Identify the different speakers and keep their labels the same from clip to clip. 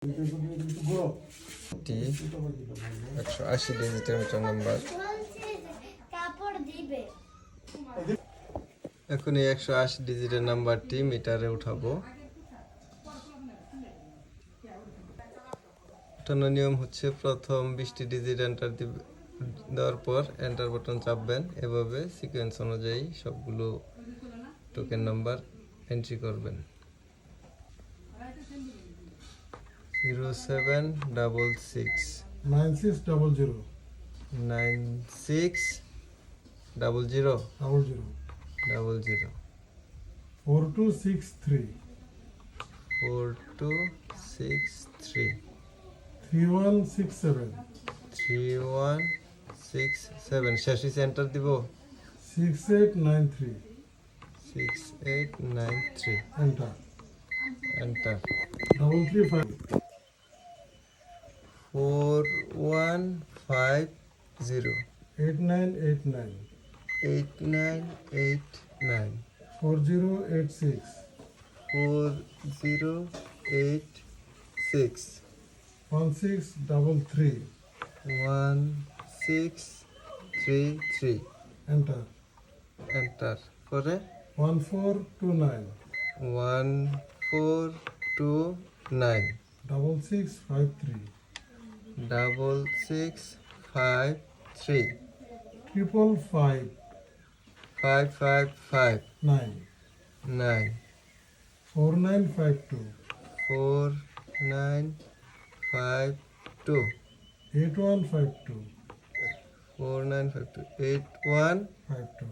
Speaker 1: 180 ডিজিটের metre number. এখন এই 180 ডিজিটের নাম্বারটি মিটারে উঠাবো। উঠানোর নিয়ম হচ্ছে প্রথম 20টি ডিজিট এন্টার দেওয়ার পর এন্টার বাটন চাপবেন। এভাবে সিকোয়েন্স অনুযায়ী সবগুলো টোকেন নাম্বার এন্ট্রি করবেন। 0766
Speaker 2: 9600
Speaker 1: 9600
Speaker 2: 4263
Speaker 1: 4263
Speaker 2: 3167
Speaker 1: 3167 শেষ এন্টার দিব।
Speaker 2: 6893
Speaker 1: 6893
Speaker 2: enter
Speaker 1: এন্টার।
Speaker 2: 335
Speaker 1: 4150
Speaker 2: 8989
Speaker 1: 8989
Speaker 2: 4086
Speaker 1: 4086
Speaker 2: 1633
Speaker 1: 1633
Speaker 2: enter
Speaker 1: এন্টার করে
Speaker 2: 1429
Speaker 1: 1429
Speaker 2: 6653
Speaker 1: 6653
Speaker 2: 555
Speaker 1: 555
Speaker 2: 9
Speaker 1: 9
Speaker 2: 4952
Speaker 1: 4952
Speaker 2: 8152
Speaker 1: 4952
Speaker 2: 52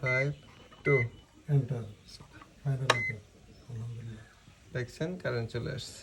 Speaker 1: 8152
Speaker 2: enter final enter alhamdulillah
Speaker 1: দেখছেন কারেন্ট চলে আসছে।